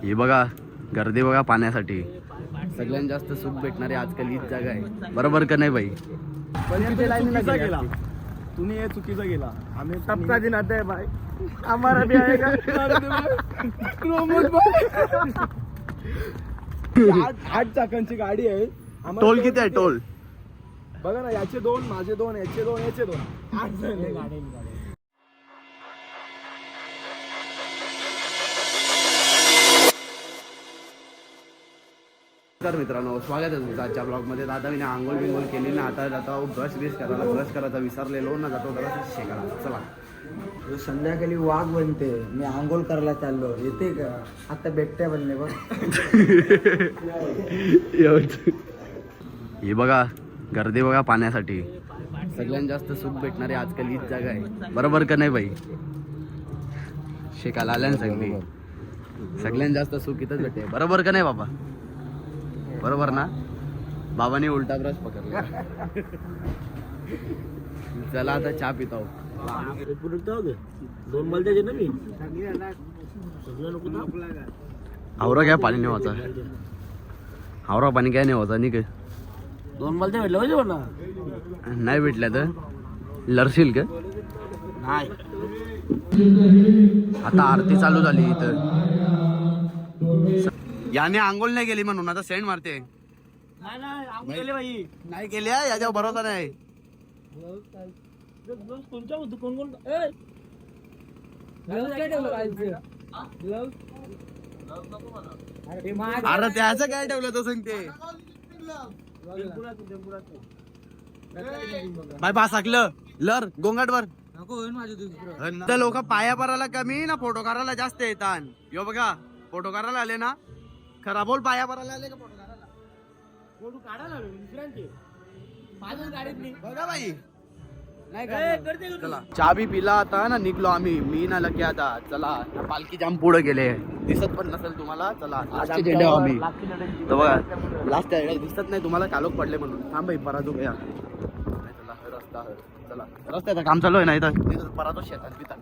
हे बघा गर्दी बघा पाण्यासाठी. सगळ्यात जास्त सुख भेटणारी आजकाल हीच जागा आहे. बरोबर का नाही बाई? चुकीचा गेला तुम्ही, हे चुकीचा गेला. आम्ही सबका दिन आता है भाई, हमारा भी आएगा. आठ चाकांची गाडी आहे. टोल किती आहे टोल? बघा ना, याचे दोन, माझे दोन, याचे दोन, याचे दोन, 8 जण गाडी. तर मित्रांनो, स्वागत आहे तुमचं आजच्या ब्लॉगमध्ये. आता मी आंघोळ बिंगोळ केली ना, आता जातो ब्रश करायला. ब्रश करायचा विसरलेलो ना, जातो जरा शेकायला. चला. संध्याकाळी वाघ बनते, मी आंघोळ करायला चाललो. येते का? आता बेट्या बनले बघ. हे बघा गर्दी बघा पाण्यासाठी. सगळ्यात जास्त सुख भेटणारी आजकाल हीच जागा आहे. बरोबर का नाही बाई? शेकायला आल्या ना सगळी. सगळ्यात जास्त सुख इथंच भेटते. बरोबर का नाही बाबा? बरोबर ना? बाबाने उलटा ब्रश पकडला. चला आता चहा पितो. दोन मलते ना मी हावरा काय पाणी नाही व्हायचा. हावरा पाणी काय नाही व्हायचा. नाही काय दोन मलते भेटलं पाहिजे म्हणा. नाही भेटल्या तर लरशील का? नाही. आता आरती चालू झाली इथं. याने आंघोळ नाही गेली म्हणून आता सेंड मारते. नाही केली याच्यावर भरोसा नाही. अरे त्याचं काय ठेवलं तो सांगते. बाय बा साकलं लर गोंगाटवर. तर लोक पाया पराला कमी ना, फोटो करायला जास्त येतात. यो बघा फोटो करायला आले ना, खरा बोल. पाया पराला आले का फोटो करायला? फोटो काढायला आलो दुसऱ्यांचे. माझ्याच गाडीत नाही बघा बाई. नाही चला चहा बी पिला आता ना, निघलो आम्ही. मी ना लकी आता. चला पालखी जाम पुढे गेले. दिसत पण नसेल तुम्हाला. चला लास्टचे झेंडे आम्ही. तर बघा लास्ट दिसत नाही तुम्हाला, कालोख पडले म्हणून. थांब बाई पराजू घ्या. चला रस्ता. चला रस्त्याचं काम चालू आहे ना इथं. पराजू शेतात पितात.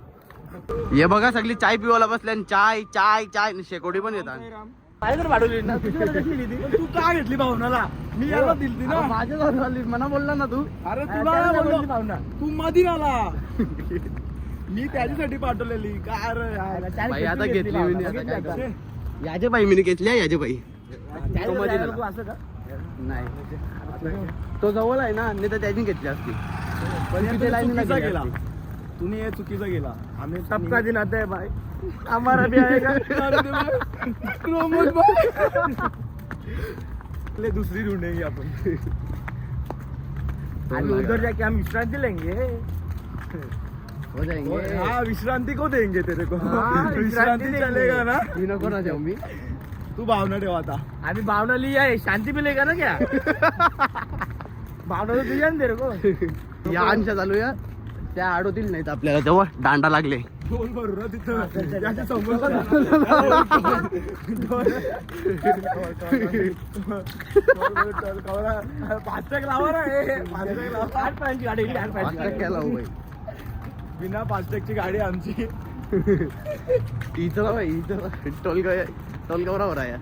हे बघा सगळी चाय पिवायला बसल्या. चाय चाय चाय शेकोडी पण येतात. वाढवली ना तू का घेतली भावनाला? मी याला दिलती ना. माझ्या मना बोलला ना तू. अरे तुला बोलली भावना, तू मधी आला. मी त्याच्यासाठी पाठवलेली. काय रे बाई आता घेतली मी. आता काय करू? याचे बाई मी घेतली. याचे बाई तो मध्ये झाला. असं का? नाही तो जवळ आहे ना, नाही तर त्याची घेतली असती. पण तिथे चुकीचा गेला तुम्ही, हे चुकीचा गेला. आम्ही सबका दिन आता है भाई, हमारा भी आएगा. दूसरी ढूंढेंगे अपन. अभी उधर जाके हम विश्रांति लेंगे. हो जाएंगे. हाँ विश्रांति को देंगे तेरे को. विश्रांति चलेगा ना. मी नको ना जाऊ. मी तू भावना ठेव आता. अभी भावना लिया है, शांति मिलेगा ना क्या? भावना तो दिया ना तेरे को. या अंशा चालू या. त्या आडवतील नाहीत आपल्याला. तेव्हा दांडा लागले. ढोल भरू ना तिथं. याच्या समोर फास्टॅग लावा ना. फास्टॅग गाडी. बिना फास्टॅगची गाडी आमची. इथं इथं टोल बरोबर आहे.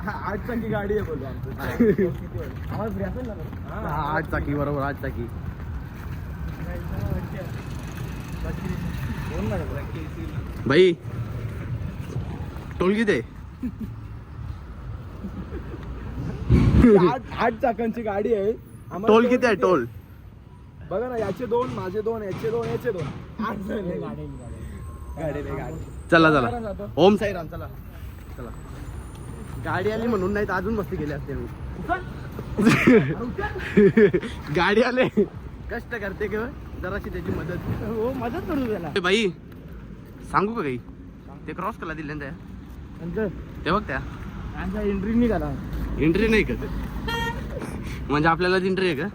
8 चाकी गाडी आहे बोलतो आमचं. 8 चाकी बरोबर. 8 चाकी. भाई टोल किती? 8 चाकांची गाडी आहे. टोल किती आहे टोल? बघा ना, याचे दोन, माझे दोन, याचे दोन, याचे दोन, 8 जण गाडी. चला चला. ओम साईराम. चला चला. गाडी आली म्हणून नाही तर अजून मस्ती केली असते मी. गाडी आले कष्ट करते किंवा जराशी त्याची मदत. हो मदत करू त्याला. बाई सांगू का काही? ते क्रॉस कला दिले त्या. ते बघ त्या एंट्री नाही करा. एंट्री नाही का? म्हणजे आपल्याला एंट्री आहे का?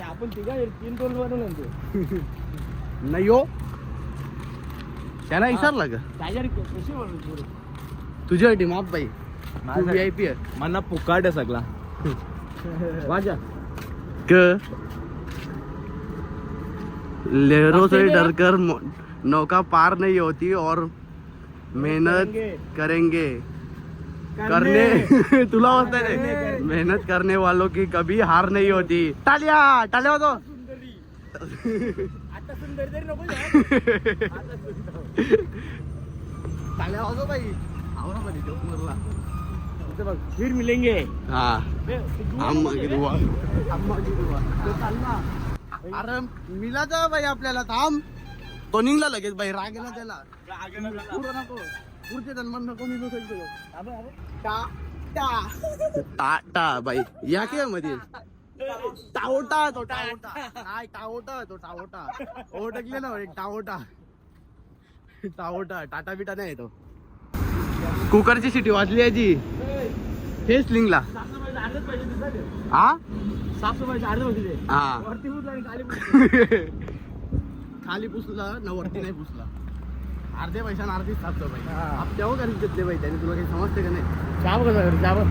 आपण 3 टोल बनवून आणतो. नाही हो, त्याला विचारला का? तुझ्यासाठी माफ बाई. VIP आहे. मना पुकाट आहे सगळा. वाजा क लहरों से डरकर नौका पार नहीं होती और मेहनत करेंगे करने तुला होत आहे मेहनत करने वालों की कभी हार नहीं होती. टाळ्या टाळ्या होतो. आता सुंदर तरी नको टाळ्या होतो बाई आवरा बाई जोकमरला. बघ फिर मिलेंगे. हा आम्मा की दुआ आम्मा की दुआ तो चालला. अरे मिला जा बाई आपल्याला थांब. तो निघला लगेच बाई रागेला त्याला पुढं नको पुढचे जन्म नको निघू शकतो. टाटा बाई या की मध्ये टावटा तो टावटा काय टावटा तो टावटा ओटकले ना एक टावटा टावटा टाटा बिटा नाही तो. कुकरची शिटी वाजली याची हेच लिंगला. हा साफसफाईचे अर्धे बसले हा वरती पुसला आणि खाली पुसला. खाली पुसला ना वरती नाही पुसला. अर्धे पैशाने अर्धीच साफसफाई हप्त्यावर करून घेतले पाहिजे त्याने. तुला काही समजते का नाही. चहा बघा सर चहा बघ.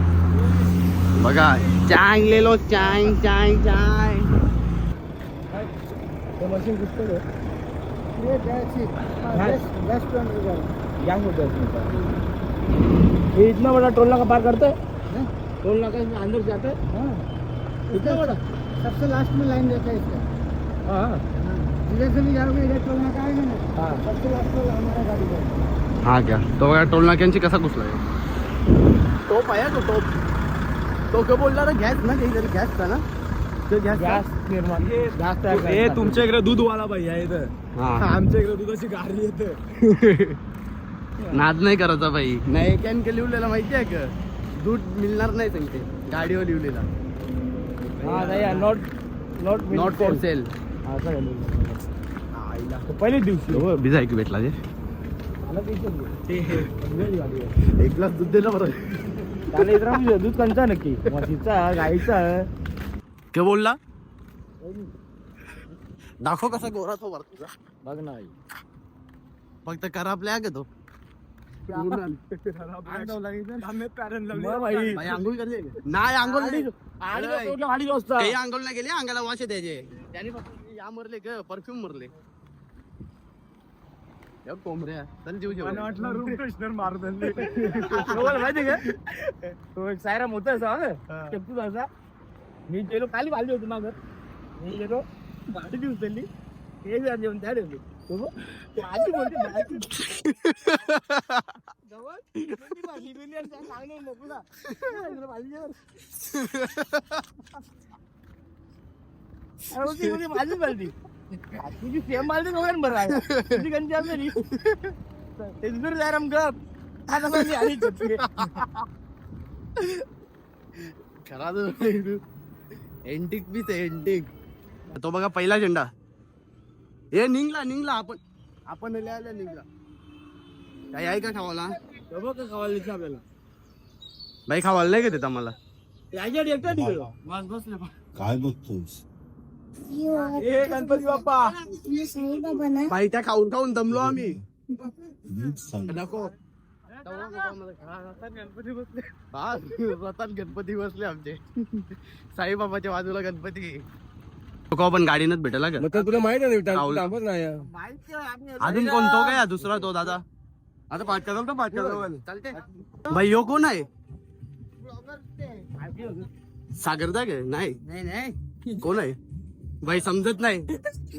बघा चाय ले लो चाय चाय चाय. मशीन पुसतो ये इतना बड़ा टोल नाका पार करते हैं. टोल नाका इसमें अंदर जाते हैं. इतना बड़ा सबसे लास्ट में लाइन रहता है इसका. हाँ जिधर से भी जाओगे इधर टोल नाका आएगा ना. हाँ सबसे लास्ट में हमारा गाड़ी जाएगा. हा क्या तो बघा टोल नाक्यांची कसा घुसला टोप आहे तो टोप. तो काय बोलला ना गॅस ना काही गॅस था ना तो गॅस गॅस निर्माण हे तुमच्या इकडे दूध वाला भाई आहे इथं. हा आमच्या इकडे दुधाची गाडी येते. नाद नाही करायचा बाई. नाही कॅन के लिवलेला माहिती आहे का दूध मिळणार नाही सांगते गाडीवर लिवलेला. हा नाही not not not for sale. पहिलेच दिवशी भिजा ऐकू भेटला ते एक ग्लास दूध दिला बरं. त्याला इतर दूध कंचा नक्की म्हशीचा गाईचा. काय बोलला दाखव कसा गोरा तो वर तुझा. बघ ना फक्त करा आपल्या का तो बाई आंघोळ करले नाही आंघोळ नाही. काही आंघोळ नाही गेली अंगाला वाश द्यायचे त्याने फक्त या मरले ग परफ्यूम मरले. कोंबऱ्या चल जीव जेव माहिती का तो एक सायराम होता तू असा. मी गेलो खाली बालली होती माग. मी गेलो गाडी उचलली हे जेवण त्या ठेवली. आजी बोलते माझी बालदी तुझी सेम बालदी दोघां बरं आहे. तुझी गंजी आली ते दुसरं सायराम गप आता माझी आली खरा एंटिक पीस आहे एंटिक. तो बघा पहिला झेंडा हे निघला निघला आपण लिहायला निघला. काही आहे का खावाला बघ का खावायला दिसलं आपल्याला. बाई खावाला नाही का देत आम्हाला. याच्यात एकटा निघालो बस बसले काय बघतोस. ए गणपती बाप्पा बाई त्या खाऊन खाऊन दमलो आम्ही. नको गणपती बसले. हा रथात गणपती बसले आमचे. साईबाबाच्या बाजूला गणपती. तो पण गाडीनच भेटेला का. तुला माहित आहे अजून कोण तो काय दुसरा तो दादा आता पाठ करा तर पाठ करा चालते. बाई यो कोण आहे सागरदा काय नाही नाही कोण आहे बाई समजत नाही.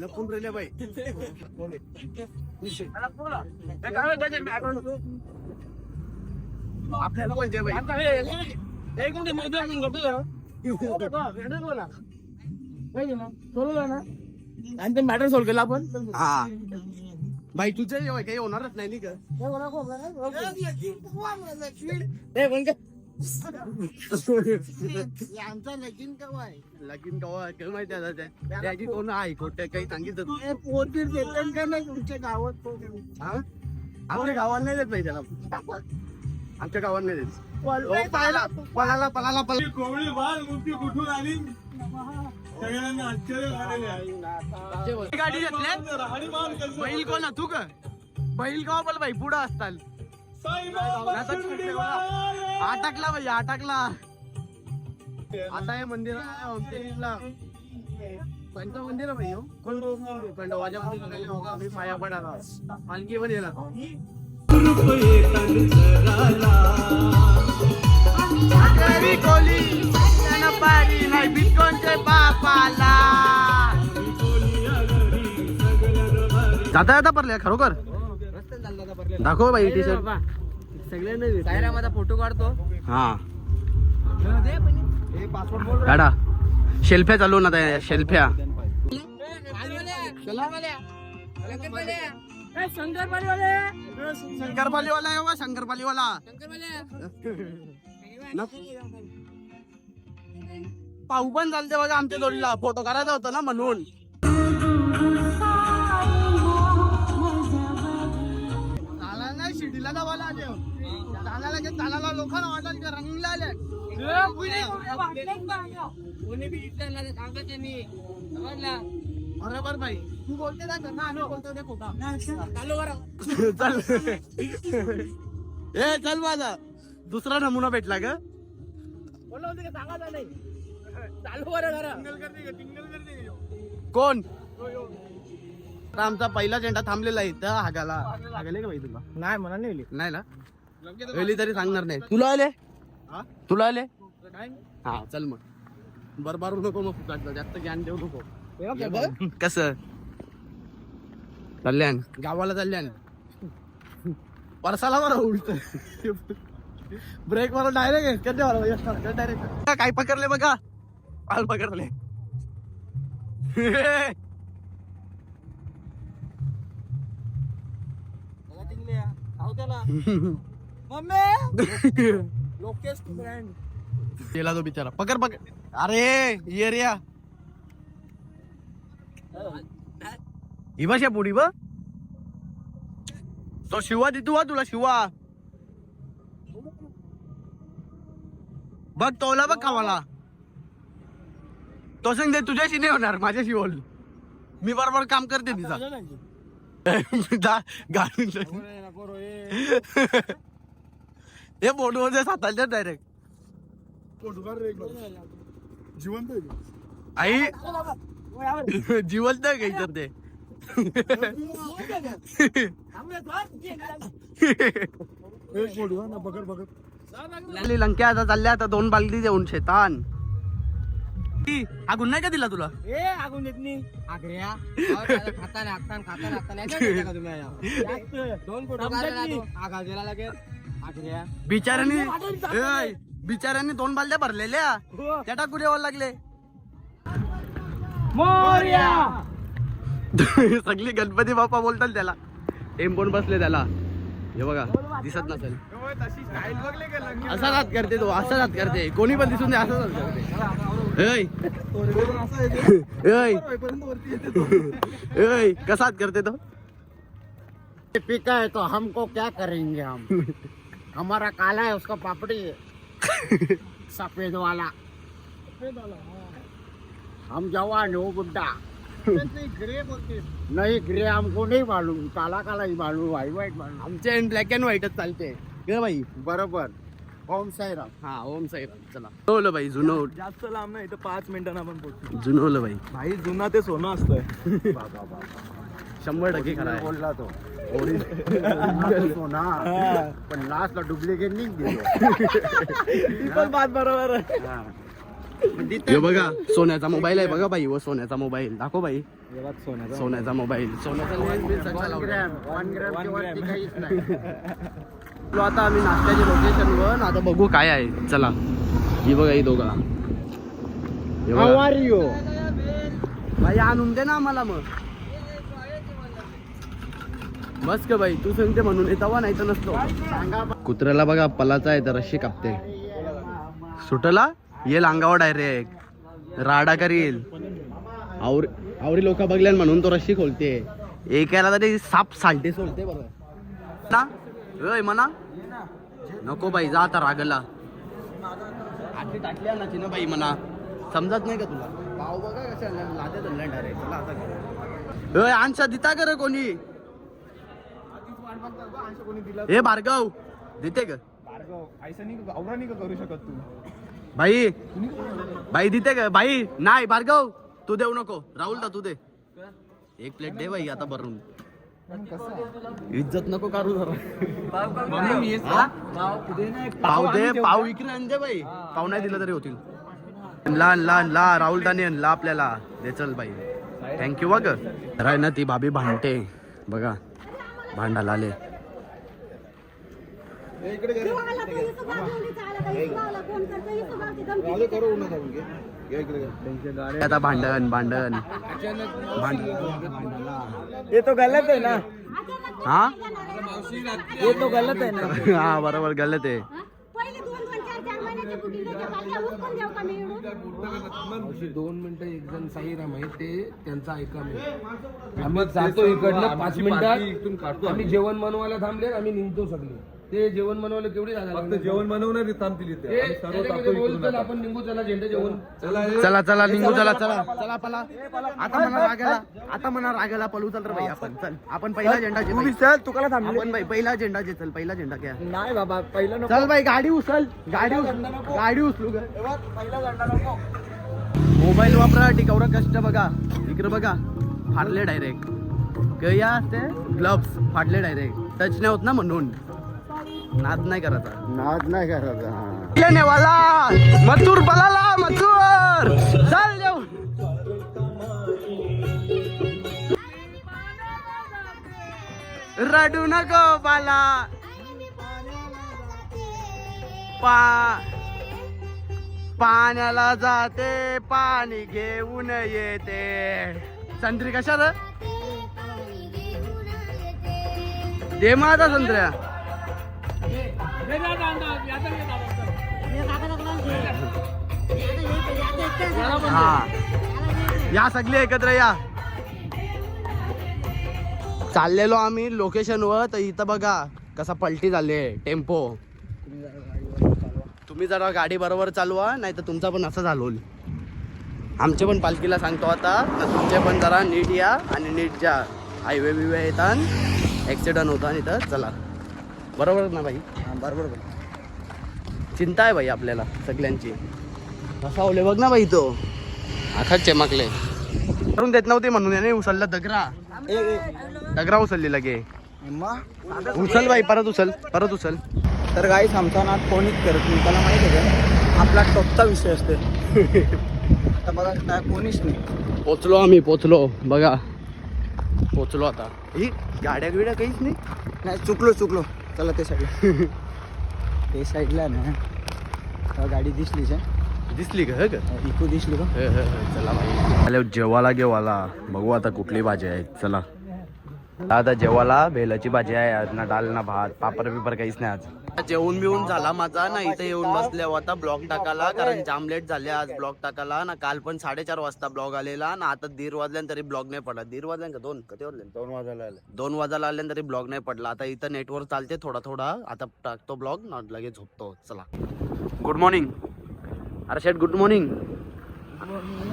लपून राहिले बाई. आपल्याला कोणते बाई एक मिनिट आणि ते मॅटर सॉल्व केला आपण. हा बाई तुझं काही होणारच नाही का. आमचा लगीन कवा आहे लगीन कवा काय माहिती आहे त्याची कोण आहे खोट काही सांगितलं का नाही तुमच्या गावात. आमच्या गावाला नाही देत नाही त्याला. आमच्या गावाला नाही देत. पळाला पळाला पळाला कोवळी बाल मुक्ती कुठून आली सगळ्यांना आश्चर्य झालेले आहे. गाडी घेतली बैल कोण तू का बैल का बोल बाई पुढं असताल. अटकला भाई अटकला. आता हे मंदिर कोणतं मंदिर आहे भाई खंडोबाच्या मंदिर पाया पडायला पालखी पण येणार. घरी कोली त्यानं पारी नाही बिटकॉइनचे बापाला. जाता येता पडले खरोखर. दाखव बाई टी शर्ट. सगळ्यांना माझा फोटो काढतो. हा काढा. शेल्फ्या चालू ना त्या शेल्फ्या. शंकरपालीवाला आहे बा, शंकरपालीवाला. पाहू पण चालते बघा आमच्या जोडीला. फोटो करायचा होता ना म्हणून. नाही शिडीला दाबाला आले. तालाला लोकांना वाटत की रंगला आले. बरोबर भाई तू बोलते ना बोलतो ते खोटा. चल ए चल माझा दुसरा नमुना भेटला ग. बोललो होते सांगायचं नाही. चालू बरं करा. कोण आमचा पहिला झेंडा थांबलेला आहे इथं. हागाला हागले का भाई तुला? नाही मला नाही नाही ना वेळी तरी सांगणार नाही. तुला आले तुला आले हा चल मग बरबारू नको मग फुकाटलं. जास्त ज्ञान देऊ नको. कस चालल्यान गावाला चालल्यान परसाला बरं उलट ब्रेक वर डायरेक्ट डायरेक्ट काय पकडले बघा. पाल पकडले. गेला तो बिचारा. पकड पकड. अरे ये रे ही बस पुढी ब तो शिवा देतो हा तुला. शिवा बघ तोला बघ कामाला. तो सांगते तुझ्याशी नाही होणार माझ्याशी बोल. मी बरोबर काम करते तिचा. हे बोटवर साताच्या डायरेक्ट आई जिवंत घ्यायचं ते. लंक्या आता चालल्या आता 2 बालदी देऊन शेतान. हा गुन्हा का दिला तुला? आगून येत नाही. आग्र्या दोन फोटो आगा दिला लागेल. आग्र्या बिचाऱ्यांनी 2 बालद्या भरलेल्या त्या टाकून यावं लागले. सगळी गणपती बाप्पा बोलतात त्याला. टेम्पोन बसले त्याला. हे बघा दिसत नसेल. असाच हात करते तो. असाच हात करते. कोणी पण दिसून दे असाच हात करते. कसा हात करते तो? पिका है तो हमको क्या करेंगे हम. हमारा काला है उसका पापड़ी है सफेद वाला. हम जवान हो बुड्ढा. नहीं ग्रे हमको नहीं मालूम. काला काला ही मालूम. व्हाईट मालूम. आमचे ब्लॅक अँड व्हाईटच चालते भाई. बरोबर. ओम साईराम. हा ओम साईराम. चला जुनवलं भाई. जुनव जास्त लांब नाही. इथं 5 मिनिटांना आपण पोहोचतो. जुनवलं भाई. भाई जुना ते सोनं असतंय. 100% खरा आहे. बोलला तो सोना पण लास्टला डुप्लिकेट नाही. पण बात बरोबर आहे. हे बघा सोन्याचा मोबाईल आहे बघा भाई. व सोन्याचा मोबाईल दाखव भाई. सोन्याचा मोबाईल. सोन्याचा आता आम्ही नाश्त्याच्या लोकेशन वर आता बघू काय आहे. चला ही बघा ही दोघा. भाई आणून दे ना आम्हाला मग. बस का भाई तू सांगते म्हणून येतावा नाही तर नसतो. कुत्र्याला बघा पलाचा आहे तर रशी कापते. सुटला येईल अंगावर डायरेक्ट राडा करील. आवरी लोक बघल्या म्हणून तो रशी खोलते. एकाला तरी साप सालटे सोलते बरं ना. म्हणा नको बाई जा आता रागला. आधी टाकल्या ना तिनं बाई म्हणा. समजत नाही का तुला? पाव बघा कशा लाद्या धरल्या डायरेक्ट. चला आता अंशा दिता का रे कोणी? हे भार्गव देते का? करू शकत तू भाई. भाई देते का भाई? नाही भार्गव तू देऊ नको. राहुल दा तू दे. 1 प्लेट दे भाई आता भरून. इज्जत नको करू जरा. पाव दे, पाव इकडे अंजे बाई. पाव नाही दिलं तरी होतील. लहान लहान ला राहुल दाने ला आपल्याला दे चल बाई. थँक्यू बघ. राय ना ती भाभी भांडते बघा, भांडायला आले. आता भांडण भांडण ये तो गलत है ना. हा ये तो गलत है ना. हा बरोबर गलत आहे. मावशी 2 मिनिटं एक जण साईराम आहे ते त्यांचा ऐका मी. आम्ही जातो इकडनं 5 मिनिटात आम्ही जेवण बनवायला थांबले, आम्ही निघतो सगळे. ते जेवण बनवायला केवढी जागा जेवण बनवणार थांबतील इथे. आम्ही सर्व त्याच्यामध्ये बोलतो आपण निघू, चला झेंडा जेवण. चला चला निघू, चला चला चला पला. आता म्हणा रागाला पळू चल रे भाई. आपण चल, आपण पहिला झेंडा तू चल. चल, तुकाला थांबले. आपण भाई पहिला झेंडा चल, पहिला झेंडा घ्या. नाही बाबा, पहिलं नको. चल भाई गाडी उचल, गाडी उचलू ग. पहिला झेंडा नको. मोबाईल वापरा, टिकावर कष्ट बघा. इकडे बघा, फाडले डायरेक्ट. गया असते ग्लव्स फाडले डायरेक्ट. टच नाही होत ना म्हणून. नाद नाही करायचा. नाद नाही करायचा. नेवाला मथुर बलाला मथुर चल जाऊ. रडू नको बाला. पाण्याला जाते, पाणी घेऊन येते. संत्री कशा रे दे माझा संत्र्या. हा या सगळे एकत्र या. चाललेलो आम्ही लोकेशन वर, तर इथं बघा कसा पलटी झाले टेम्पो. तुम्ही जरा गाडी बरोबर चालवा, नाही तर तुमचा पण असं झालो. आमचे पण पालखीला सांगतो आता, तर तुमचे पण जरा नीट या आणि नीट जा. हायवे बिवे येतात, ॲक्सिडेंट होता इथं. चला बरोबर ना भाई. बरोबर. चिंता आहे भाई आपल्याला सगळ्यांची. कसा ओले बघ ना भाई, तो आखाच चमकले. करून देत नव्हते म्हणून याने उचलला दगरा. दगरा उचलली लगे. उचल भाई, परत उचल, परत उचल. तर गाईस आमचा नाद कोणीच करत नाही, त्याला माहिती आहे का. आपला टॉपचा विषय असतो. आता बघा काय कोणीच नाही. पोचलो आम्ही, पोचलो बघा, पोचलो. आता ही गाड्या बिड्या काहीच नाही. नाही चुकलो. चला ते साईडला. ते साईडला ना गाडी दिसलीच आहे. दिसली का? इकू दिसली का? चला भाई, आले जेवायला घेवाला. बघू आता कुठली भाजी आहे. चला आता जेवायला भेलाची भाजी आहे. ना डाल ना भात, पापड बिपर काहीच नाही आज. जेवून बिवून झाला माझा ना. इथे येऊन बसले आता ब्लॉग टाकायला, कारण जाम लेट झाले आज ब्लॉग टाकायला ना. काल पण 4:30 वाजता ब्लॉग आलेला ना. आता 1:30 वाजल्यान तरी ब्लॉग नाही पडला. 1:30 वाजल्यान का 2 कधी वाजले? 2 वाजायला आल्यान तरी ब्लॉग नाही पडला. आता इथं नेटवर्क चालते थोडा. आता टाकतो ब्लॉग ना, लगेच झोपतो. चला गुड मॉर्निंग. अरे शेट गुड मॉर्निंग.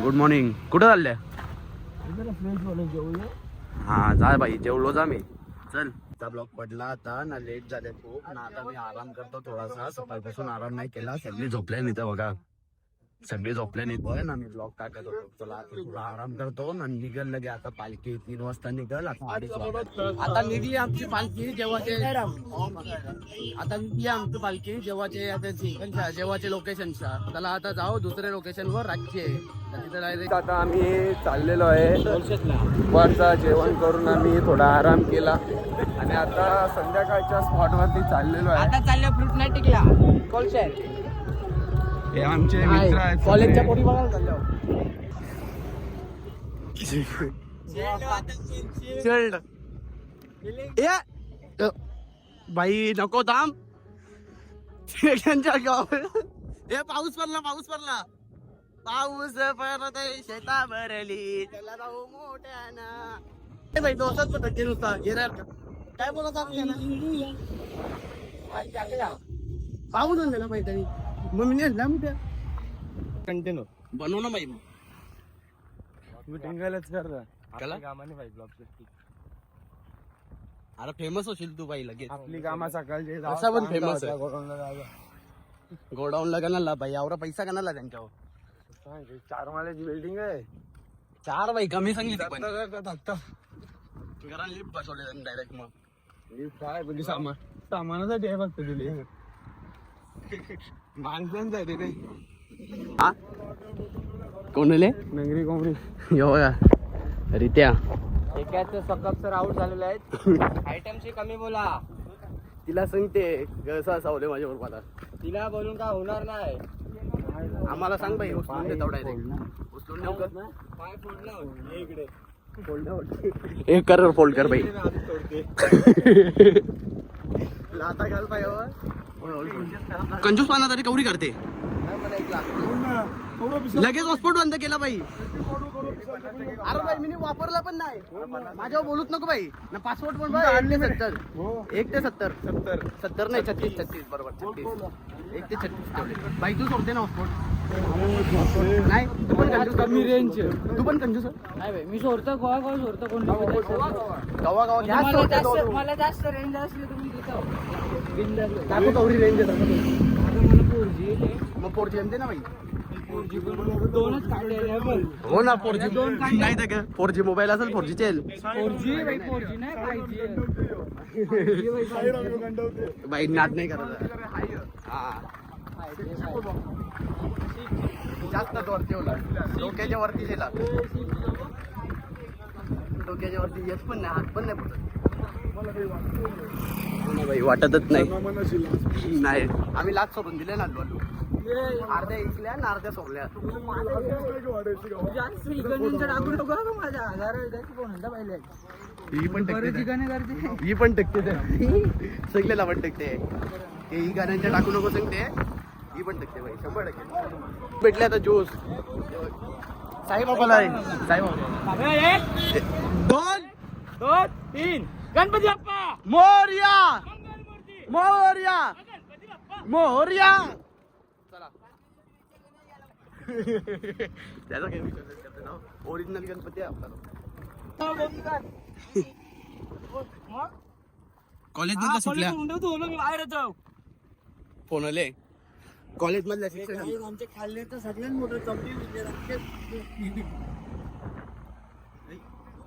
Good morning. कुठं चालल्या? हा जा भाई, जेवलो जा मी. चल ब्लॉग पडला आता ना. लेट झाले खूप ना. आता मी आराम करतो थोडासा. सकाळपासून आराम नाही केला. सगळी झोपल्या नाही बघा, सगळी झोपल्या नाही ना. मी ब्लॉग टाकत होतो. चला थोडा आराम करतो ना. निघल लगे आता पालखी 3 वाजता निघल. आता निघली आमची पालखी जेव्हाचे. आता निघली आमची पालखी जेव्हाचे. आता जेव्हाचे लोकेशनच्या. त्याला आता जाऊ दुसऱ्या लोकेशनवर राज्य. तिथे डायरेक्ट आता आम्ही चाललेलो आहे. दुपारचं जेवण करून आम्ही थोडा आराम केला आणि आता संध्याकाळच्या स्पॉटवरती चाललेलो आहे. आता चाललं फ्रूट नाही टिकला. कोलशेर हे आमचे मित्र आहेत कॉलेजच्या पोरी बघायला चाललो. भाई नको थांब. हे पाऊस पडला, पाऊस पडला. पाऊस पडत शेता भरली. त्याला जाऊ मोठ्याना. भाई दोसाच पटके नुसता गिरार काय बोलत पाऊस आणलं ना भाई तरी. मग मी नेला मी त्या कंटिन्यू बनव ना बाई. टिंगायलाच कर कला? कामाने पाहिजे ब्लॉग. अरे फेमस होशील तू बाई लगेच. आपली कामा सकाळची असा पण फेमस आहे. गोडाऊनला कणाला बाई, एवढा पैसा कणाला त्यांच्यावर. 4 माळ्याची बिल्डिंग आहे. 4 बाई कमी सांगितली पण. घरात लिफ्ट बसवले डायरेक्ट मग काय म्हणजे सामानासाठी आहे फक्त दिली माणसांसाठी नाही. हा कोणले नगरी कोंबडी यो बघा रित्या एकाच सकप सर आउट झालेले आहेत. आयटमची कमी बोला. तिला सांगते गळसा सावले माझ्या बरोबर तिला बोलून काय होणार नाही. आम्हाला सांग बाई उचलून देतो डायरेक्ट उचलून देऊ का पाय फोडला इकडे एक कर फोल्ड कर बाई लाता घाल पाय कंजूस पाना तरी कवरी करते लगेच हॉस्पॉट बंद केला बाई. अरे बाई मी वापरला पण नाही माझ्यावर बोलूच नको बाई ना. पासवर्ड पण बाई 1 ते 70 70 नाही 36 बरोबर 36 1 ते 36 ठेवले बाई. तू सोडते ना हॉस्पॉट नाही तू पण कंजूस कमी रेंज तू पण कंजूस नाही बाई. मी सोडतो गोवा गोवा सोडतो कोण गावा गावा गॅस सोडते तो. मला जास्त रेंज असली तुम्ही तिथं दाखव कवरी रेंज आता मला 4G मग 4G येते ना बाई. 4G दोनच काढलेले आहे पण हो ना 4G नाही तर का 4G मोबाईल असेल 4G चेल 4G बाई 4G नाही 5G बाई नाद नाही करायचं. हा जास्त वरती होला डोक्याच्या वरती गेला डोक्याच्या वरती येत पण नाही हात पण नाही पुढे बाई वाटतच नाही. नाही आम्ही लाच सोडून दिले ना लोलू अर्ध्या इकल्या ना अर्ध्या सोडल्या. ही पण टकते ही पण टकते सगळ्याला पण टकते ही गाण्यांच्या टाकू नको सांगते ही पण टकते बाई 100% भेटले आता ज्यूस साईबाबाला आहे साईबाबा 2 2 3 गणपती बाप्पा मोरया मोरया मोरया. चला त्याचा काही विचार करते ना ओरिजिनल गणपती आहे आपला. कॉलेज मधल्या सुटल्या बाहेर येतो फोन आले कॉलेज मधल्या शिक्षक आमचे खाल्ले तर सगळ्यात मोठं चमची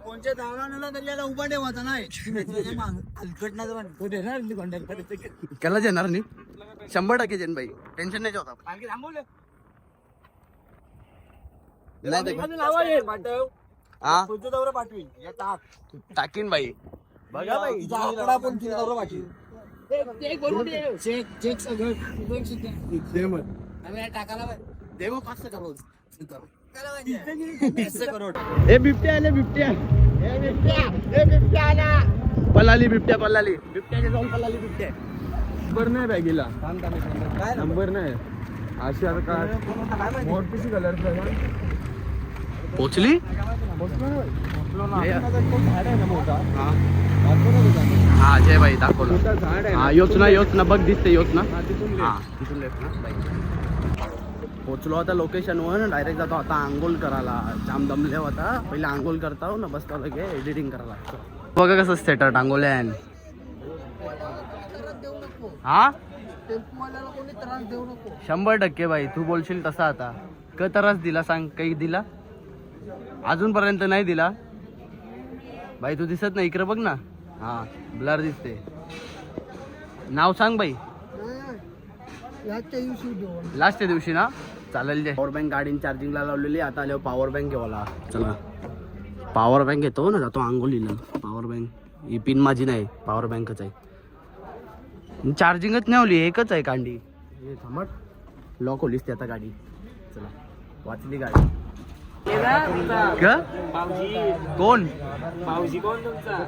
कोणच्या दावला तरी याला उभा ठेवायचा नाही त्याला येणार नाही 100% जेन बाई टेन्शन नाही होता. हा दौरा पाठवीन टाकीन बाई बघा बाई आकडा पण दौरा पाठवीन चेक सगळं टाकायला देव 500 करोड करोड ए बिबट्या आले बिबट्या पलाली बिबट्या पलाली बिबट्याने जाऊन पलाली बिबट्या नंबर नाही बॅगीला काय नंबर नाही अशी आता काय मोठीशी कलर पोचली हा जय बाई दाखवलं झाड आहे हा योच ना बघ दिसते योच ना हा तिथून लेफ्ट ना बाई पोचलो आता लोकेशनवर डायरेक्ट जातो आता आंघोळ करायला. जाम दमले होता पहिले आंघोळ करता ना बसता लगे एडिटिंग करायला. बघा कसं स्टेटर टांगवल्या हा 100% बाई तू बोलशील तसा आता क त्रास दिला सांग काही दिला अजूनपर्यंत नाही दिला बाई. तू दिसत नाही इकडे बघ ना हा ब्लर दिसते. नाव सांग बाई लास्टच्या दिवशी ना चालेल. पॉवर बँक गाडीन चार्जिंगला लावलेली आता आल्यावर पॉवर बँक घेवाला. चला पॉवर बँक घेतो ना जातो आंघोळीला. पॉवर बँक ही पिन माझी नाही पॉवर बँकच आहे चार्जिंगच नाही होली एकच आहे कांडी हे थांबट लॉक होलीस ती आता गाडी. चला वाचली गाडी कोण भाऊजी कोण तुमचा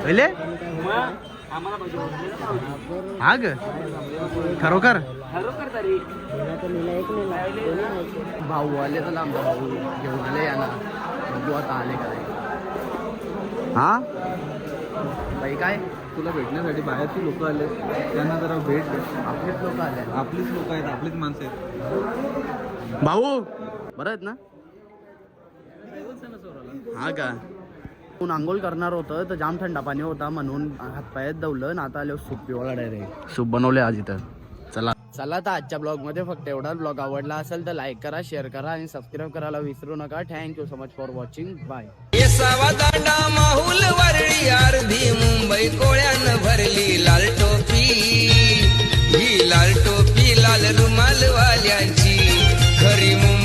पहिले हा ग खरोखर तरी भाऊ आले तर आमचा भाऊ घेऊन आले यांना बघू आता आले का नाही. हा बाई काय तुला भेटण्यासाठी बाहेरची लोक आले त्यांना जरा भेट दे. आपलेच लोक आले आपलीच लोक आहेत आपलीच माणसं आहेत. भाऊ बरं आहेत ना हा का कोण आंघोळ करणार होतं तर जाम थंडा पाणी होता म्हणून हातपायात दवलं ना आता आल्यावर सूप पिवाला डायरेक्ट सूप बनवले आज इथं. चला तर आजच्या ब्लॉगमध्ये फक्त एवढा ब्लॉग आवडला असेल तर लाईक करा शेअर करा आणि सबस्क्राईब करायला विसरू नका. Thank you so much for watching bye. विसावा दांडा माहुल वरळी अर्धी मुंबई कोळ्यानं भरली लाल टोपी ही लाल टोपी लाल रुमाल वाल्यांची खरी मुंबई